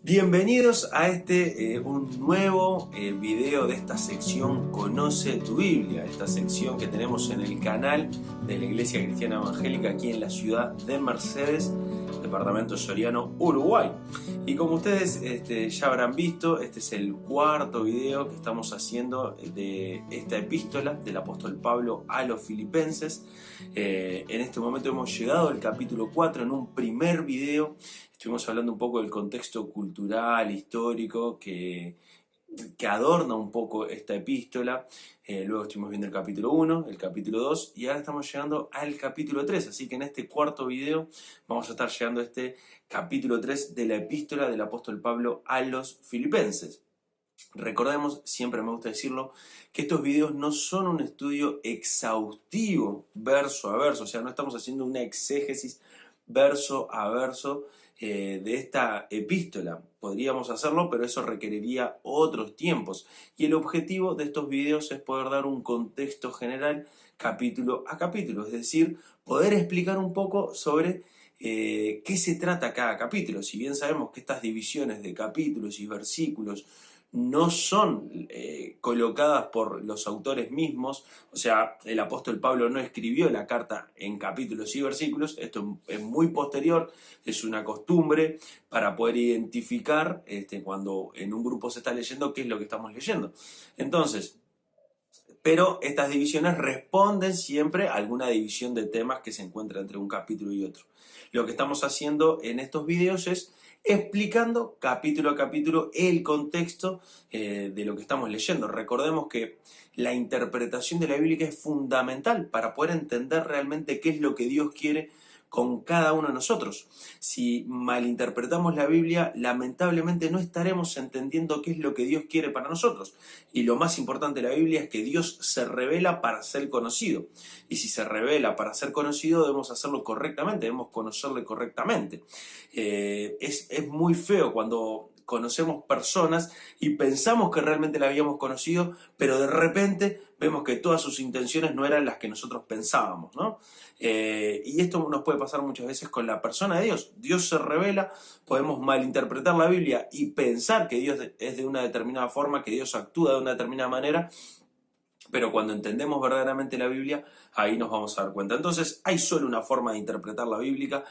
Bienvenidos a un nuevo video de esta sección Conoce tu Biblia, esta sección que tenemos en el canal de la Iglesia Cristiana Evangélica aquí en la ciudad de Mercedes, departamento Soriano, Uruguay. Y como ustedes ya habrán visto, este es el cuarto video que estamos haciendo de esta epístola del apóstol Pablo a los Filipenses. En este momento hemos llegado al capítulo 4 en un primer video. Estuvimos hablando un poco del contexto cultural, histórico, que adorna un poco esta epístola. Luego estuvimos viendo el capítulo 1, el capítulo 2 y ahora estamos llegando al capítulo 3. Así que en este cuarto video vamos a estar llegando a este capítulo 3 de la epístola del apóstol Pablo a los Filipenses. Recordemos, siempre me gusta decirlo, que estos videos no son un estudio exhaustivo verso a verso, o sea, no estamos haciendo una exégesis verso a verso de esta epístola. Podríamos hacerlo, pero eso requeriría otros tiempos. Y el objetivo de estos videos es poder dar un contexto general capítulo a capítulo, es decir, poder explicar un poco sobre qué se trata cada capítulo. Si bien sabemos que estas divisiones de capítulos y versículos no son colocadas por los autores mismos, o sea, el apóstol Pablo no escribió la carta en capítulos y versículos, esto es muy posterior, es una costumbre para poder identificar cuando en un grupo se está leyendo qué es lo que estamos leyendo. Entonces, pero estas divisiones responden siempre a alguna división de temas que se encuentra entre un capítulo y otro. Lo que estamos haciendo en estos videos es explicando capítulo a capítulo el contexto de lo que estamos leyendo. Recordemos que la interpretación de la Biblia es fundamental para poder entender realmente qué es lo que Dios quiere con cada uno de nosotros. Si malinterpretamos la Biblia, lamentablemente no estaremos entendiendo qué es lo que Dios quiere para nosotros. Y lo más importante de la Biblia es que Dios se revela para ser conocido. Y si se revela para ser conocido, debemos hacerlo correctamente, debemos conocerle correctamente. Es muy feo cuando conocemos personas y pensamos que realmente la habíamos conocido, pero de repente vemos que todas sus intenciones no eran las que nosotros pensábamos, ¿no? Y esto nos puede pasar muchas veces con la persona de Dios. Dios se revela, podemos malinterpretar la Biblia y pensar que Dios es de una determinada forma, que Dios actúa de una determinada manera, pero cuando entendemos verdaderamente la Biblia, ahí nos vamos a dar cuenta. Entonces, hay solo una forma de interpretar la Biblia,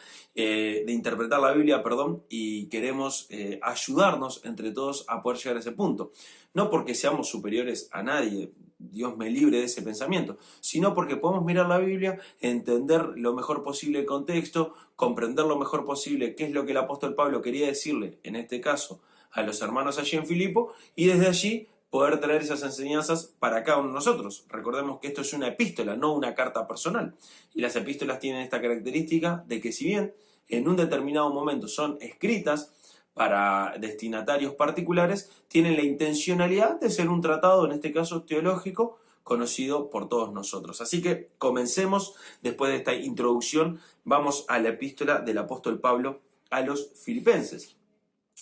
y queremos ayudarnos entre todos a poder llegar a ese punto. No porque seamos superiores a nadie, Dios me libre de ese pensamiento, sino porque podemos mirar la Biblia, entender lo mejor posible el contexto, comprender lo mejor posible qué es lo que el apóstol Pablo quería decirle, en este caso, a los hermanos allí en Filipo, y desde allí poder traer esas enseñanzas para cada uno de nosotros. Recordemos que esto es una epístola, no una carta personal. Y las epístolas tienen esta característica de que si bien en un determinado momento son escritas para destinatarios particulares, tienen la intencionalidad de ser un tratado, en este caso teológico, conocido por todos nosotros. Así que comencemos, después de esta introducción, vamos a la epístola del apóstol Pablo a los Filipenses.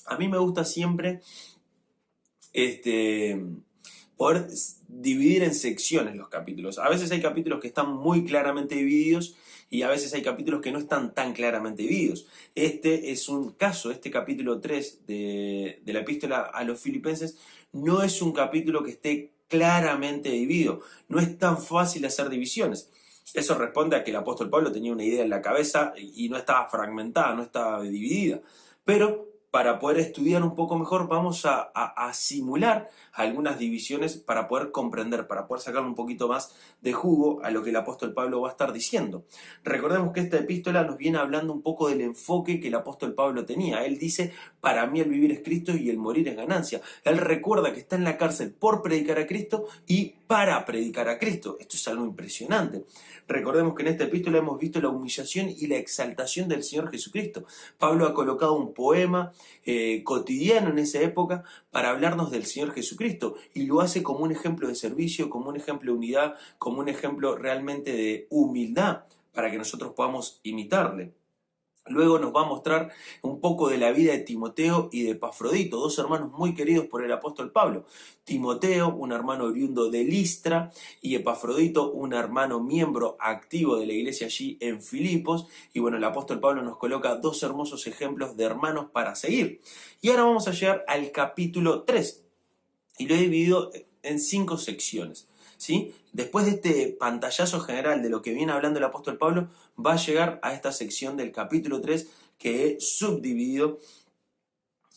A mí me gusta siempre poder dividir en secciones los capítulos. A veces hay capítulos que están muy claramente divididos y a veces hay capítulos que no están tan claramente divididos. Este es un caso, este capítulo 3 de la epístola a los Filipenses no es un capítulo que esté claramente dividido. No es tan fácil hacer divisiones. Eso responde a que el apóstol Pablo tenía una idea en la cabeza y no estaba fragmentada, no estaba dividida. Pero para poder estudiar un poco mejor vamos a simular algunas divisiones para poder comprender, para poder sacarle un poquito más de jugo a lo que el apóstol Pablo va a estar diciendo. Recordemos que esta epístola nos viene hablando un poco del enfoque que el apóstol Pablo tenía. Él dice, para mí el vivir es Cristo y el morir es ganancia. Él recuerda que está en la cárcel por predicar a Cristo y para predicar a Cristo. Esto es algo impresionante. Recordemos que en esta epístola hemos visto la humillación y la exaltación del Señor Jesucristo. Pablo ha colocado un poema cotidiano en esa época para hablarnos del Señor Jesucristo y lo hace como un ejemplo de servicio, como un ejemplo de unidad, como un ejemplo realmente de humildad para que nosotros podamos imitarle. Luego nos va a mostrar un poco de la vida de Timoteo y de Epafrodito, dos hermanos muy queridos por el apóstol Pablo. Timoteo, un hermano oriundo de Listra, y Epafrodito, un hermano miembro activo de la iglesia allí en Filipos. Y bueno, el apóstol Pablo nos coloca dos hermosos ejemplos de hermanos para seguir. Y ahora vamos a llegar al capítulo 3, y lo he dividido en 5 secciones. ¿Sí? Después de este pantallazo general de lo que viene hablando el apóstol Pablo, va a llegar a esta sección del capítulo 3 que he subdividido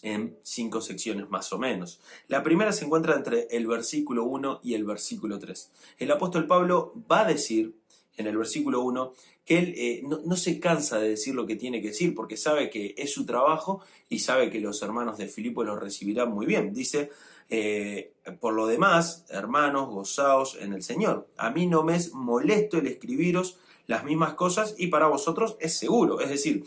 en 5 secciones más o menos. La primera se encuentra entre el versículo 1 y el versículo 3. El apóstol Pablo va a decir en el versículo 1 que él no se cansa de decir lo que tiene que decir, porque sabe que es su trabajo y sabe que los hermanos de Filipo lo recibirán muy bien. Dice: por lo demás, hermanos, gozaos en el Señor. A mí no me es molesto el escribiros las mismas cosas, y para vosotros es seguro. Es decir,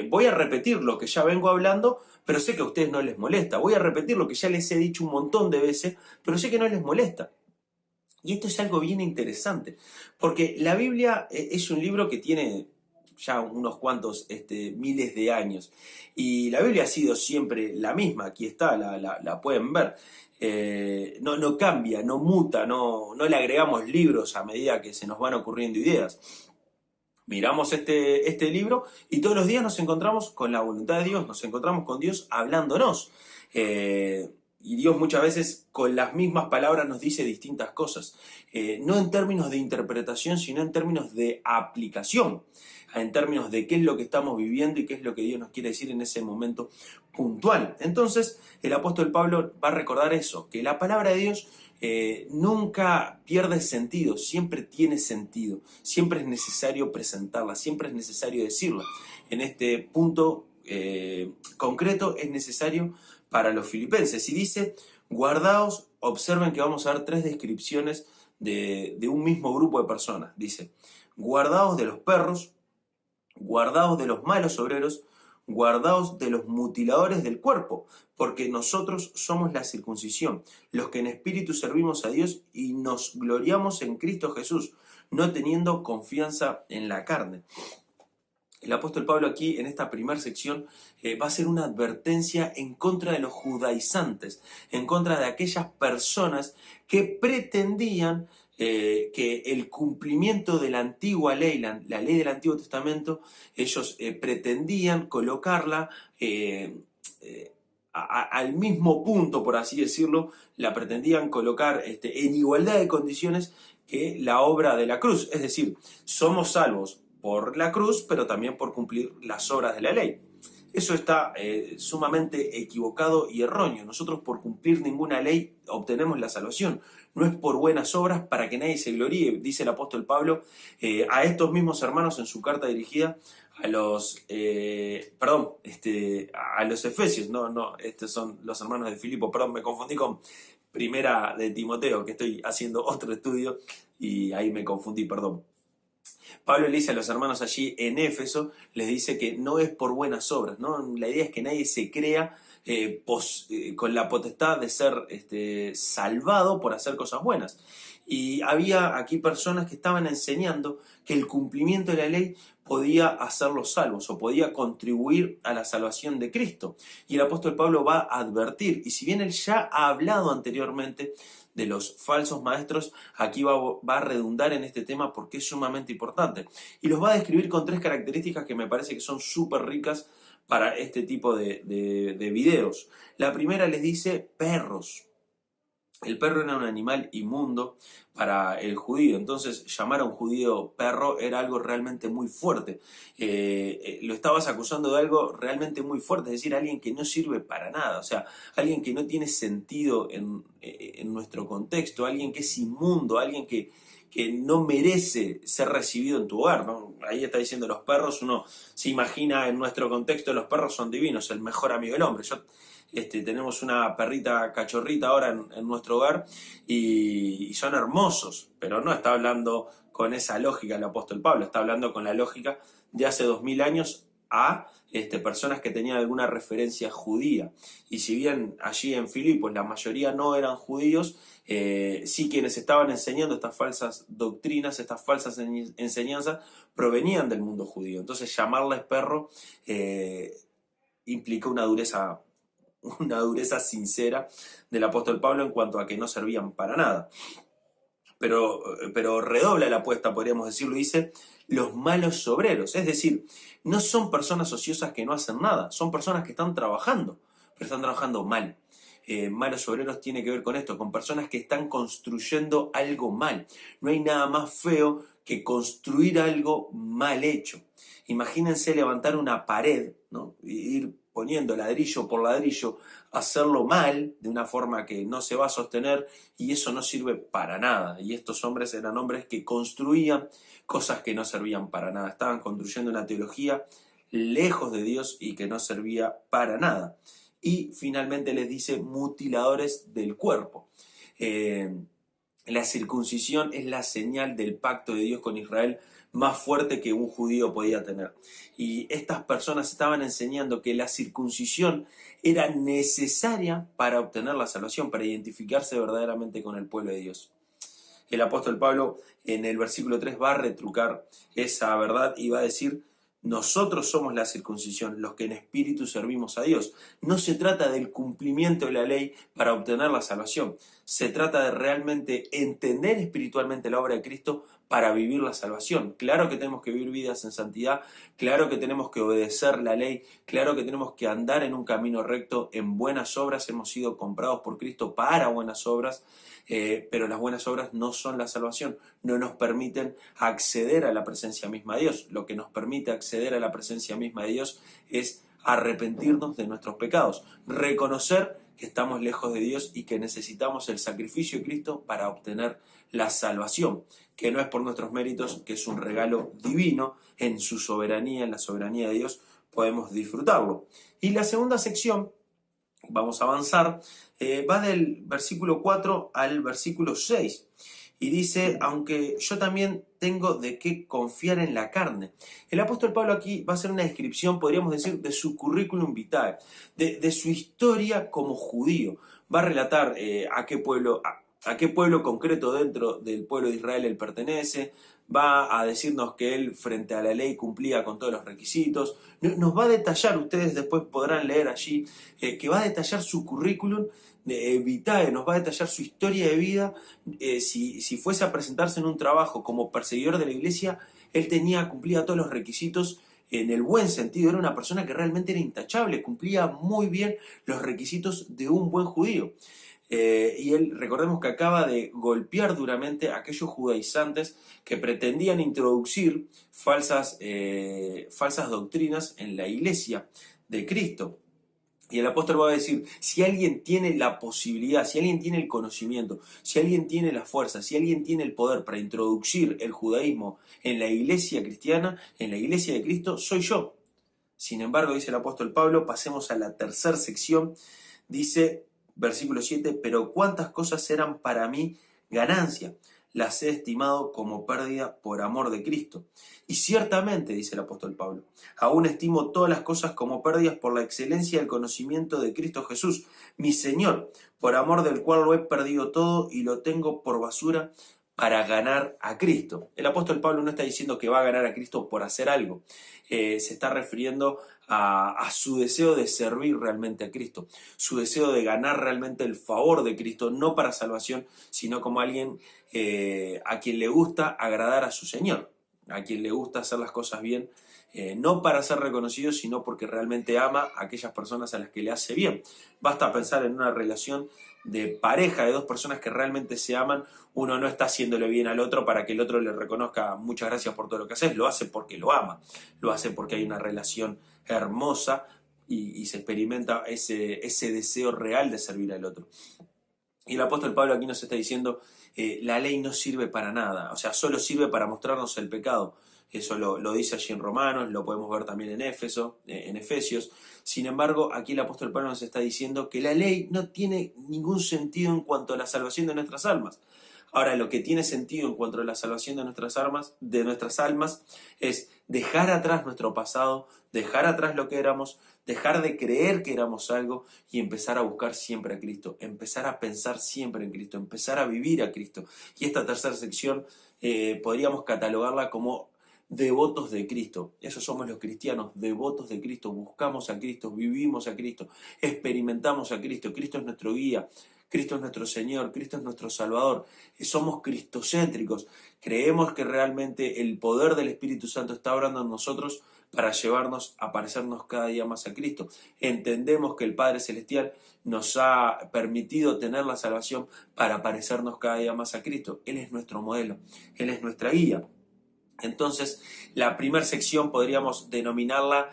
voy a repetir lo que ya vengo hablando, pero sé que a ustedes no les molesta. Voy a repetir lo que ya les he dicho un montón de veces, pero sé que no les molesta. Y esto es algo bien interesante, porque la Biblia es un libro que tiene ya unos cuantos miles de años, y la Biblia ha sido siempre la misma. Aquí está, la pueden ver. No cambia, no muta, no le agregamos libros a medida que se nos van ocurriendo ideas. Miramos este libro y todos los días nos encontramos con la voluntad de Dios, nos encontramos con Dios hablándonos. Y Dios muchas veces con las mismas palabras nos dice distintas cosas. No en términos de interpretación, sino en términos de aplicación. En términos de qué es lo que estamos viviendo y qué es lo que Dios nos quiere decir en ese momento puntual. Entonces, el apóstol Pablo va a recordar eso, que la palabra de Dios nunca pierde sentido, siempre tiene sentido, siempre es necesario presentarla, siempre es necesario decirla. En este punto concreto es necesario para los filipenses. Y dice: guardaos, observen que vamos a dar 3 descripciones de un mismo grupo de personas. Dice: guardaos de los perros, guardaos de los malos obreros, guardaos de los mutiladores del cuerpo, porque nosotros somos la circuncisión, los que en espíritu servimos a Dios y nos gloriamos en Cristo Jesús, no teniendo confianza en la carne. El apóstol Pablo aquí, en esta primera sección, va a hacer una advertencia en contra de los judaizantes, en contra de aquellas personas que pretendían que el cumplimiento de la antigua ley, la ley del Antiguo Testamento, ellos pretendían colocarla al mismo punto, por así decirlo, la pretendían colocar en igualdad de condiciones que la obra de la cruz. Es decir, somos salvos por la cruz, pero también por cumplir las obras de la ley. Eso está sumamente equivocado y erróneo. Nosotros por cumplir ninguna ley obtenemos la salvación. No es por buenas obras para que nadie se gloríe, dice el apóstol Pablo a estos mismos hermanos en su carta dirigida a los, a los Efesios. No, estos son los hermanos de Filipo, perdón, me confundí con primera de Timoteo, que estoy haciendo otro estudio y ahí me confundí, perdón. Pablo le dice a los hermanos allí en Éfeso, les dice que no es por buenas obras, ¿no? La idea es que nadie se crea con la potestad de ser salvado por hacer cosas buenas. Y había aquí personas que estaban enseñando que el cumplimiento de la ley podía hacerlos salvos o podía contribuir a la salvación de Cristo. Y el apóstol Pablo va a advertir, y si bien él ya ha hablado anteriormente de los falsos maestros, aquí va a redundar en este tema porque es sumamente importante. Y los va a describir con 3 características que me parece que son súper ricas para este tipo de videos. La primera les dice perros. El perro era un animal inmundo para el judío, entonces llamar a un judío perro era algo realmente muy fuerte. Lo estabas acusando de algo realmente muy fuerte, es decir, alguien que no sirve para nada, o sea, alguien que no tiene sentido en nuestro contexto, alguien que es inmundo, alguien que no merece ser recibido en tu hogar, ¿no? Ahí está diciendo los perros, uno se imagina en nuestro contexto, los perros son divinos, el mejor amigo del hombre. Tenemos una perrita cachorrita ahora en nuestro hogar y son hermosos, pero no está hablando con esa lógica el apóstol Pablo, está hablando con la lógica de hace 2000 años a personas que tenían alguna referencia judía. Y si bien allí en Filipos la mayoría no eran judíos, sí quienes estaban enseñando estas falsas doctrinas, estas falsas enseñanzas, provenían del mundo judío. Entonces llamarles perro implica una dureza sincera del apóstol Pablo en cuanto a que no servían para nada. Pero redobla la apuesta, podríamos decirlo, dice los malos obreros, es decir, no son personas ociosas que no hacen nada, son personas que están trabajando, pero están trabajando mal. Malos obreros tiene que ver con esto, con personas que están construyendo algo mal. No hay nada más feo que construir algo mal hecho. Imagínense levantar una pared, ¿no? Y ir poniendo ladrillo por ladrillo, hacerlo mal, de una forma que no se va a sostener, y eso no sirve para nada. Y estos hombres eran hombres que construían cosas que no servían para nada. Estaban construyendo una teología lejos de Dios y que no servía para nada. Y finalmente les dice mutiladores del cuerpo. La circuncisión es la señal del pacto de Dios con Israel más fuerte que un judío podía tener. Y estas personas estaban enseñando que la circuncisión era necesaria para obtener la salvación, para identificarse verdaderamente con el pueblo de Dios. El apóstol Pablo en el versículo 3 va a retrucar esa verdad y va a decir: nosotros somos la circuncisión, los que en espíritu servimos a Dios. No se trata del cumplimiento de la ley para obtener la salvación. Se trata de realmente entender espiritualmente la obra de Cristo para vivir la salvación. Claro que tenemos que vivir vidas en santidad, claro que tenemos que obedecer la ley, claro que tenemos que andar en un camino recto, en buenas obras. Hemos sido comprados por Cristo para buenas obras. Pero las buenas obras no son la salvación, no nos permiten acceder a la presencia misma de Dios. Lo que nos permite acceder a la presencia misma de Dios es arrepentirnos de nuestros pecados, reconocer que estamos lejos de Dios y que necesitamos el sacrificio de Cristo para obtener la salvación, que no es por nuestros méritos, que es un regalo divino. En su soberanía, en la soberanía de Dios, podemos disfrutarlo. Y la segunda sección, vamos a avanzar, va del versículo 4 al versículo 6 y dice: aunque yo también tengo de qué confiar en la carne. El apóstol Pablo aquí va a hacer una descripción, podríamos decir, de su currículum vitae, de su historia como judío. Va a relatar a qué pueblo concreto dentro del pueblo de Israel él pertenece. Va a decirnos que él frente a la ley cumplía con todos los requisitos. Nos va a detallar, ustedes después podrán leer allí, que va a detallar su currículum vitae, nos va a detallar su historia de vida. Si fuese a presentarse en un trabajo como perseguidor de la iglesia, él cumplía todos los requisitos en el buen sentido. Era una persona que realmente era intachable, cumplía muy bien los requisitos de un buen judío. Y él, recordemos que acaba de golpear duramente a aquellos judaizantes que pretendían introducir falsas doctrinas en la iglesia de Cristo. Y el apóstol va a decir: si alguien tiene la posibilidad, si alguien tiene el conocimiento, si alguien tiene la fuerza, si alguien tiene el poder para introducir el judaísmo en la iglesia cristiana, en la iglesia de Cristo, soy yo. Sin embargo, dice el apóstol Pablo, pasemos a la tercera sección, dice, versículo 7, pero cuántas cosas eran para mí ganancia, las he estimado como pérdida por amor de Cristo. Y ciertamente, dice el apóstol Pablo, aún estimo todas las cosas como pérdidas por la excelencia del conocimiento de Cristo Jesús, mi Señor, por amor del cual lo he perdido todo y lo tengo por basura para ganar a Cristo. El apóstol Pablo no está diciendo que va a ganar a Cristo por hacer algo. Se está refiriendo a su deseo de servir realmente a Cristo, su deseo de ganar realmente el favor de Cristo, no para salvación, sino como alguien a quien le gusta agradar a su Señor, a quien le gusta hacer las cosas bien, no para ser reconocido, sino porque realmente ama a aquellas personas a las que le hace bien. Basta pensar en una relación de pareja, de dos personas que realmente se aman. Uno no está haciéndole bien al otro para que el otro le reconozca muchas gracias por todo lo que haces, lo hace porque lo ama, lo hace porque hay una relación hermosa y se experimenta ese deseo real de servir al otro. Y el apóstol Pablo aquí nos está diciendo, la ley no sirve para nada, o sea, solo sirve para mostrarnos el pecado. Eso lo dice allí en Romanos, lo podemos ver también en Efesios. Sin embargo, aquí el apóstol Pablo nos está diciendo que la ley no tiene ningún sentido en cuanto a la salvación de nuestras almas. Ahora, lo que tiene sentido en cuanto a la salvación de nuestras almas, es dejar atrás nuestro pasado, dejar atrás lo que éramos, dejar de creer que éramos algo y empezar a buscar siempre a Cristo, empezar a pensar siempre en Cristo, empezar a vivir a Cristo. Y esta tercera sección podríamos catalogarla como devotos de Cristo. Esos somos los cristianos, devotos de Cristo. Buscamos a Cristo, vivimos a Cristo, experimentamos a Cristo. Cristo es nuestro guía, Cristo es nuestro Señor, Cristo es nuestro Salvador. Somos cristocéntricos. Creemos que realmente el poder del Espíritu Santo está obrando en nosotros para llevarnos a parecernos cada día más a Cristo. Entendemos que el Padre Celestial nos ha permitido tener la salvación para parecernos cada día más a Cristo. Él es nuestro modelo, Él es nuestra guía. Entonces, la primera sección podríamos denominarla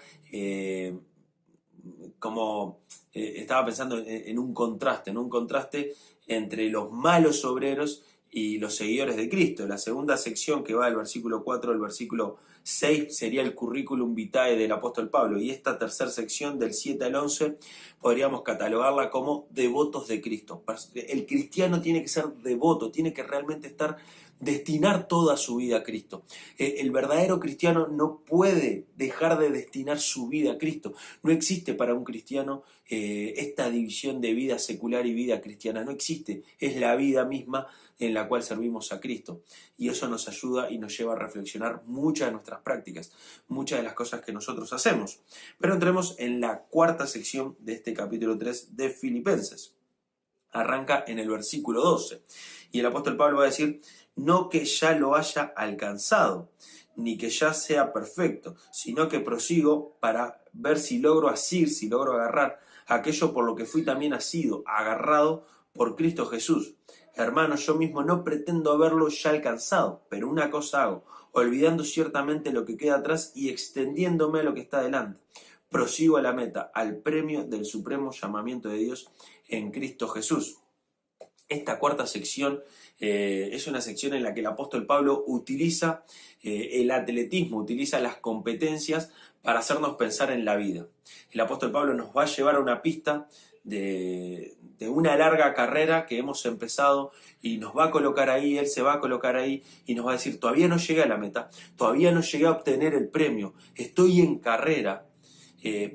estaba pensando en un contraste entre los malos obreros y los seguidores de Cristo. La segunda sección, que va del versículo 4 al versículo 6, sería el currículum vitae del apóstol Pablo, y esta tercera sección, del 7 al 11, podríamos catalogarla como devotos de Cristo. El cristiano tiene que ser devoto, tiene que realmente destinar toda su vida a Cristo. El verdadero cristiano no puede dejar de destinar su vida a Cristo. No existe para un cristiano esta división de vida secular y vida cristiana. No existe. Es la vida misma en la cual servimos a Cristo. Y eso nos ayuda y nos lleva a reflexionar muchas de nuestras prácticas, muchas de las cosas que nosotros hacemos. Pero entremos en la cuarta sección de este capítulo 3 de Filipenses. Arranca en el versículo 12. Y el apóstol Pablo va a decir: no que ya lo haya alcanzado, ni que ya sea perfecto, sino que prosigo para ver si logro asir, si logro agarrar aquello por lo que fui también asido, agarrado por Cristo Jesús. Hermanos, yo mismo no pretendo haberlo ya alcanzado, pero una cosa hago, olvidando ciertamente lo que queda atrás y extendiéndome a lo que está delante. Prosigo a la meta, al premio del supremo llamamiento de Dios en Cristo Jesús. Esta cuarta sección es una sección en la que el apóstol Pablo utiliza el atletismo, utiliza las competencias para hacernos pensar en la vida. El apóstol Pablo nos va a llevar a una pista de una larga carrera que hemos empezado y nos va a colocar ahí, él se va a colocar ahí y nos va a decir: todavía no llegué a la meta, todavía no llegué a obtener el premio, estoy en carrera.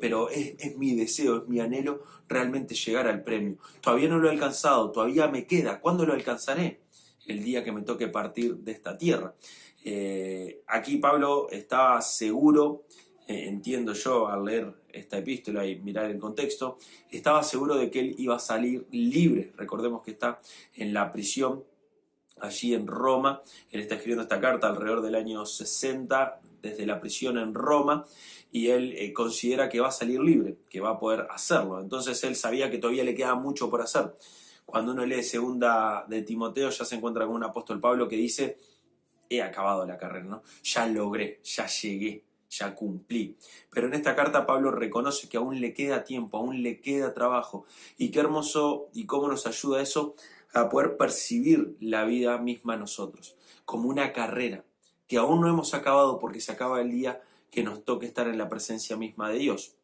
Pero es mi deseo, es mi anhelo realmente llegar al premio. Todavía no lo he alcanzado, todavía me queda. ¿Cuándo lo alcanzaré? El día que me toque partir de esta tierra. Aquí Pablo estaba seguro, entiendo yo al leer esta epístola y mirar el contexto, estaba seguro de que él iba a salir libre. Recordemos que está en la prisión allí en Roma. Él está escribiendo esta carta alrededor del año 60, desde la prisión en Roma, y él considera que va a salir libre, que va a poder hacerlo. Entonces él sabía que todavía le queda mucho por hacer. Cuando uno lee segunda de Timoteo, ya se encuentra con un apóstol Pablo que dice: he acabado la carrera, ¿no? Ya logré, ya llegué, ya cumplí. Pero en esta carta Pablo reconoce que aún le queda tiempo, aún le queda trabajo. Y qué hermoso y cómo nos ayuda eso a poder percibir la vida misma nosotros, como una carrera que aún no hemos acabado, porque se acaba el día que nos toque estar en la presencia misma de Dios.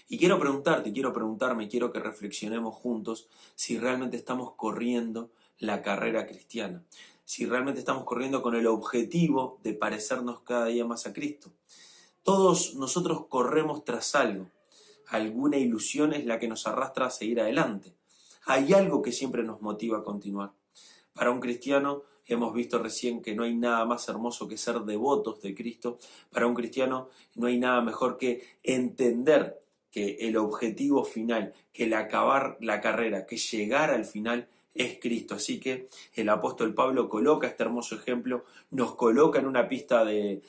Y quiero preguntarte, quiero preguntarme, quiero que reflexionemos juntos si realmente estamos corriendo la carrera cristiana, si realmente estamos corriendo con el objetivo de parecernos cada día más a Cristo. Todos nosotros corremos tras algo, alguna ilusión es la que nos arrastra a seguir adelante. Hay algo que siempre nos motiva a continuar. Para un cristiano, hemos visto recién que no hay nada más hermoso que ser devotos de Cristo. Para un cristiano no hay nada mejor que entender que el objetivo final, que el acabar la carrera, que llegar al final es Cristo. Así que el apóstol Pablo coloca este hermoso ejemplo, nos coloca en una pista de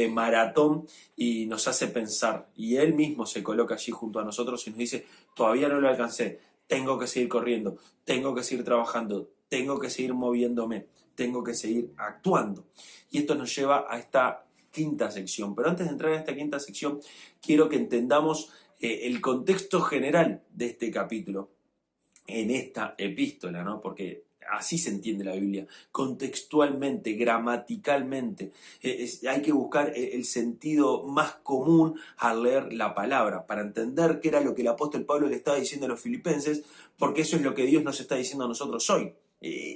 maratón y nos hace pensar. Y él mismo se coloca allí junto a nosotros y nos dice: todavía no lo alcancé, tengo que seguir corriendo, tengo que seguir trabajando, tengo que seguir moviéndome, tengo que seguir actuando. Y esto nos lleva a esta quinta sección. Pero antes de entrar en esta quinta sección, quiero que entendamos el contexto general de este capítulo, en esta epístola, ¿no? Porque así se entiende la Biblia, contextualmente, gramaticalmente. Hay que buscar el sentido más común al leer la palabra, para entender qué era lo que el apóstol Pablo le estaba diciendo a los filipenses, porque eso es lo que Dios nos está diciendo a nosotros hoy.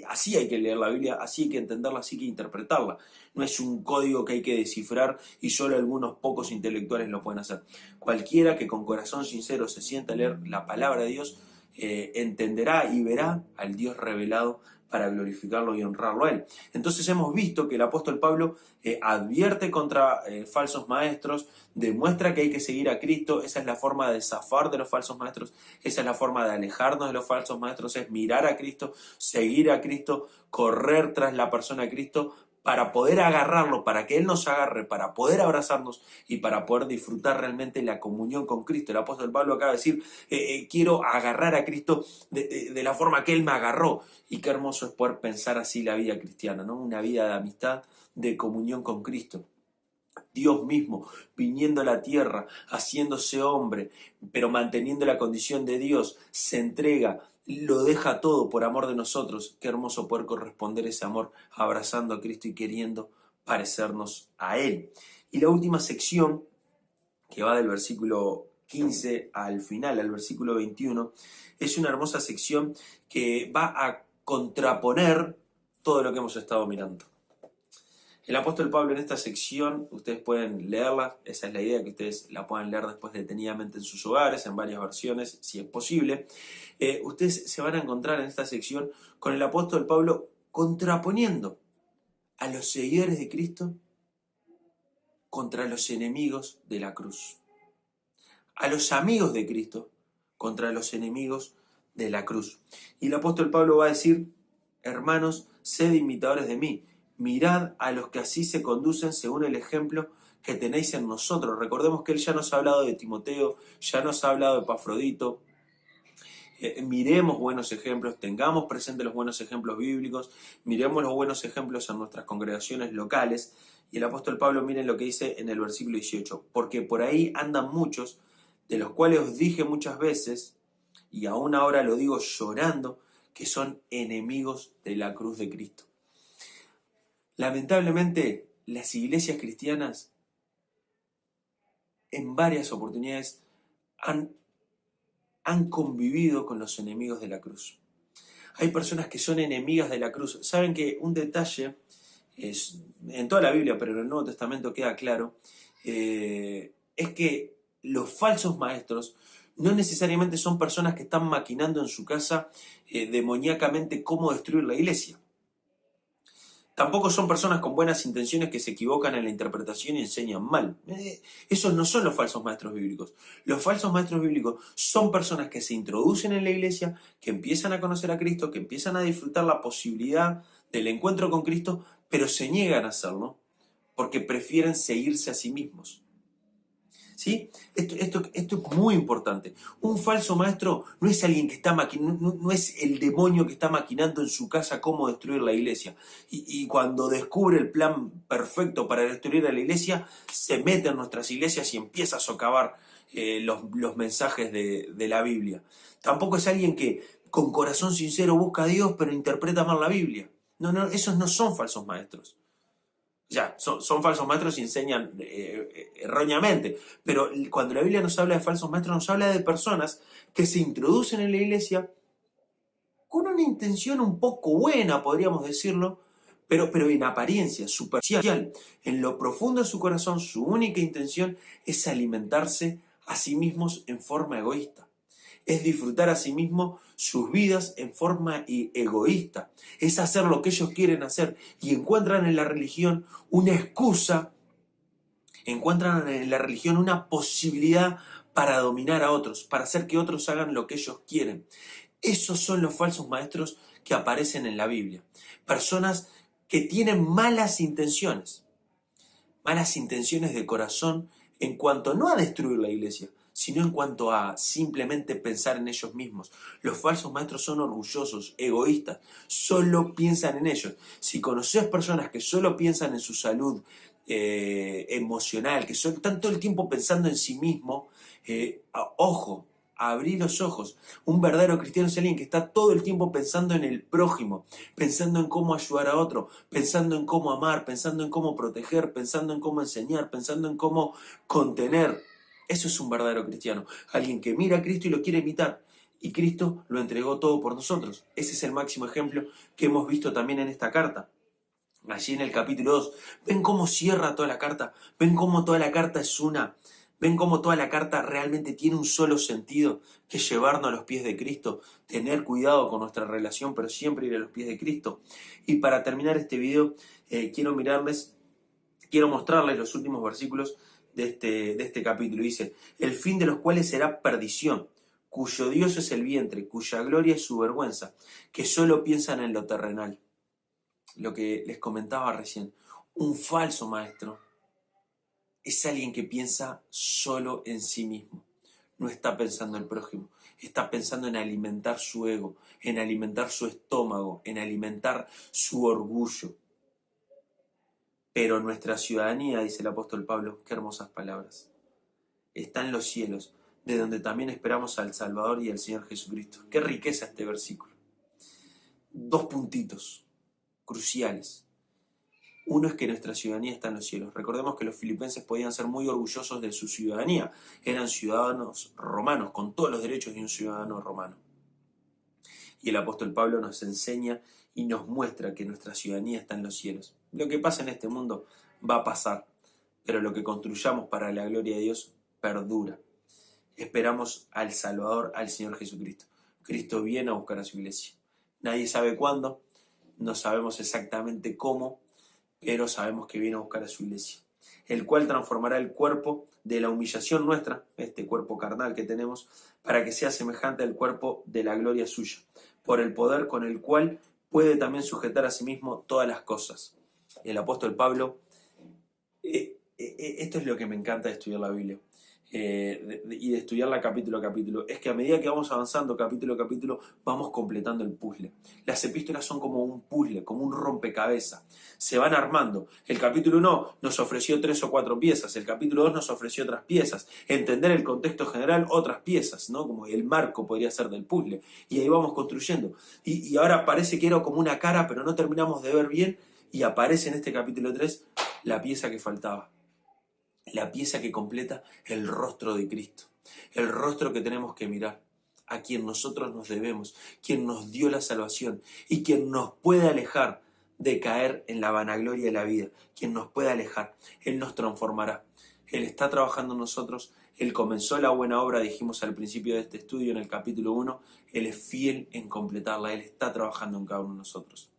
Así hay que leer la Biblia, así hay que entenderla, así hay que interpretarla. No es un código que hay que descifrar y solo algunos pocos intelectuales lo pueden hacer. Cualquiera que con corazón sincero se sienta a leer la palabra de Dios, entenderá y verá al Dios revelado para glorificarlo y honrarlo a Él. Entonces hemos visto que el apóstol Pablo advierte contra falsos maestros, demuestra que hay que seguir a Cristo, esa es la forma de zafar de los falsos maestros, esa es la forma de alejarnos de los falsos maestros, es mirar a Cristo, seguir a Cristo, correr tras la persona de Cristo para poder agarrarlo, para que Él nos agarre, para poder abrazarnos y para poder disfrutar realmente la comunión con Cristo. El apóstol Pablo acaba de decir, quiero agarrar a Cristo de la forma que Él me agarró. Y qué hermoso es poder pensar así la vida cristiana, ¿no? Una vida de amistad, de comunión con Cristo. Dios mismo viniendo a la tierra, haciéndose hombre, pero manteniendo la condición de Dios, se entrega, lo deja todo por amor de nosotros. Qué hermoso poder corresponder ese amor abrazando a Cristo y queriendo parecernos a Él. Y la última sección, que va del versículo 15 al final, al versículo 21, es una hermosa sección que va a contraponer todo lo que hemos estado mirando. El apóstol Pablo en esta sección, ustedes pueden leerla, esa es la idea, que ustedes la puedan leer después detenidamente en sus hogares, en varias versiones, si es posible. Ustedes se van a encontrar en esta sección con el apóstol Pablo contraponiendo a los seguidores de Cristo contra los enemigos de la cruz. A los amigos de Cristo contra los enemigos de la cruz. Y el apóstol Pablo va a decir, hermanos, sed imitadores de mí. Mirad a los que así se conducen según el ejemplo que tenéis en nosotros. Recordemos que él ya nos ha hablado de Timoteo, ya nos ha hablado de Epafrodito. Miremos buenos ejemplos, tengamos presentes los buenos ejemplos bíblicos, miremos los buenos ejemplos en nuestras congregaciones locales. Y el apóstol Pablo, miren lo que dice en el versículo 18, porque por ahí andan muchos, de los cuales os dije muchas veces, y aún ahora lo digo llorando, que son enemigos de la cruz de Cristo. Lamentablemente, las iglesias cristianas en varias oportunidades han convivido con los enemigos de la cruz. Hay personas que son enemigas de la cruz. Saben que un detalle, es, en toda la Biblia, pero en el Nuevo Testamento queda claro, es que los falsos maestros no necesariamente son personas que están maquinando en su casa demoníacamente cómo destruir la iglesia. Tampoco son personas con buenas intenciones que se equivocan en la interpretación y enseñan mal. Esos no son los falsos maestros bíblicos. Los falsos maestros bíblicos son personas que se introducen en la iglesia, que empiezan a conocer a Cristo, que empiezan a disfrutar la posibilidad del encuentro con Cristo, pero se niegan a hacerlo porque prefieren seguirse a sí mismos. ¿Sí? Esto es muy importante. Un falso maestro no es alguien que está maquinando, no es el demonio que está maquinando en su casa cómo destruir la iglesia. Y cuando descubre el plan perfecto para destruir a la iglesia, se mete en nuestras iglesias y empieza a socavar los mensajes de la Biblia. Tampoco es alguien que con corazón sincero busca a Dios, pero interpreta mal la Biblia. No, esos no son falsos maestros. Ya, son falsos maestros y enseñan erróneamente, pero cuando la Biblia nos habla de falsos maestros, nos habla de personas que se introducen en la iglesia con una intención un poco buena, podríamos decirlo, pero en apariencia, superficial. En lo profundo de su corazón, su única intención es alimentarse a sí mismos en forma egoísta. Es disfrutar a sí mismo sus vidas en forma egoísta. Es hacer lo que ellos quieren hacer y encuentran en la religión una excusa, encuentran en la religión una posibilidad para dominar a otros, para hacer que otros hagan lo que ellos quieren. Esos son los falsos maestros que aparecen en la Biblia. Personas que tienen malas intenciones de corazón en cuanto no a destruir la iglesia, sino en cuanto a simplemente pensar en ellos mismos. Los falsos maestros son orgullosos, egoístas, solo piensan en ellos. Si conoces personas que solo piensan en su salud emocional, que están todo el tiempo pensando en sí mismo, ojo, abrí los ojos. Un verdadero cristiano es alguien que está todo el tiempo pensando en el prójimo, pensando en cómo ayudar a otro, pensando en cómo amar, pensando en cómo proteger, pensando en cómo enseñar, pensando en cómo contener. Eso es un verdadero cristiano, alguien que mira a Cristo y lo quiere imitar. y Cristo lo entregó todo por nosotros. Ese es el máximo ejemplo que hemos visto también en esta carta. Allí en el capítulo 2, ven cómo cierra toda la carta, ven cómo toda la carta es una, ven cómo toda la carta realmente tiene un solo sentido, que es llevarnos a los pies de Cristo, tener cuidado con nuestra relación, pero siempre ir a los pies de Cristo. Y para terminar este video, quiero mostrarles los últimos versículos de este capítulo. Dice, el fin de los cuales será perdición, cuyo Dios es el vientre, cuya gloria es su vergüenza, que solo piensan en lo terrenal. Lo que les comentaba recién, un falso maestro es alguien que piensa solo en sí mismo, no está pensando en el prójimo, está pensando en alimentar su ego, en alimentar su estómago, en alimentar su orgullo. Pero nuestra ciudadanía, dice el apóstol Pablo, qué hermosas palabras, está en los cielos, de donde también esperamos al Salvador y al Señor Jesucristo. Qué riqueza este versículo. 2 puntitos cruciales. Uno es que nuestra ciudadanía está en los cielos. Recordemos que los filipenses podían ser muy orgullosos de su ciudadanía. Eran ciudadanos romanos, con todos los derechos de un ciudadano romano. Y el apóstol Pablo nos enseña y nos muestra que nuestra ciudadanía está en los cielos. Lo que pasa en este mundo va a pasar, pero lo que construyamos para la gloria de Dios perdura. Esperamos al Salvador, al Señor Jesucristo. Cristo viene a buscar a su iglesia. Nadie sabe cuándo, no sabemos exactamente cómo, pero sabemos que viene a buscar a su iglesia, el cual transformará el cuerpo de la humillación nuestra, este cuerpo carnal que tenemos, para que sea semejante al cuerpo de la gloria suya, por el poder con el cual puede también sujetar a sí mismo todas las cosas. El apóstol Pablo, esto es lo que me encanta de estudiar la Biblia, y de estudiarla capítulo a capítulo, es que a medida que vamos avanzando capítulo a capítulo, vamos completando el puzzle. Las epístolas son como un puzzle, como un rompecabezas, se van armando. El capítulo 1 nos ofreció 3 o 4 piezas, el capítulo 2 nos ofreció otras piezas, entender el contexto general, otras piezas, ¿no? Como el marco podría ser del puzzle, y ahí vamos construyendo. Y ahora parece que era como una cara, pero no terminamos de ver bien, y aparece en este capítulo 3 la pieza que faltaba. La pieza que completa el rostro de Cristo, el rostro que tenemos que mirar, a quien nosotros nos debemos, quien nos dio la salvación y quien nos puede alejar de caer en la vanagloria de la vida, quien nos puede alejar. Él nos transformará, Él está trabajando en nosotros, Él comenzó la buena obra, dijimos al principio de este estudio en el capítulo 1, Él es fiel en completarla, Él está trabajando en cada uno de nosotros.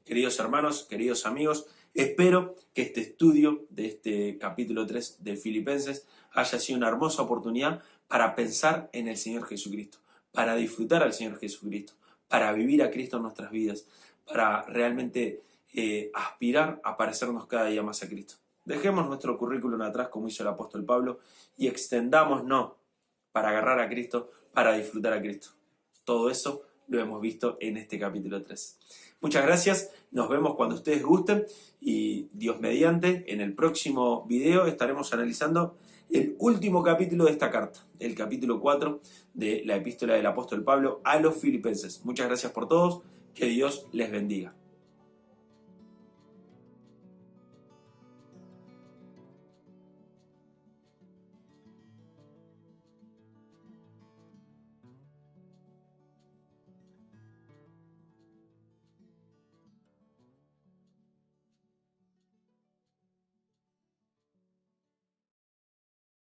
Queridos hermanos, queridos amigos, espero que este estudio de este capítulo 3 de Filipenses haya sido una hermosa oportunidad para pensar en el Señor Jesucristo, para disfrutar al Señor Jesucristo, para vivir a Cristo en nuestras vidas, para realmente aspirar a parecernos cada día más a Cristo. Dejemos nuestro currículum atrás como hizo el apóstol Pablo y extendámonos para agarrar a Cristo, para disfrutar a Cristo. Todo eso lo hemos visto en este capítulo 3. Muchas gracias, nos vemos cuando ustedes gusten y Dios mediante, en el próximo video estaremos analizando el último capítulo de esta carta, el capítulo 4 de la epístola del apóstol Pablo a los Filipenses. Muchas gracias por todos, que Dios les bendiga.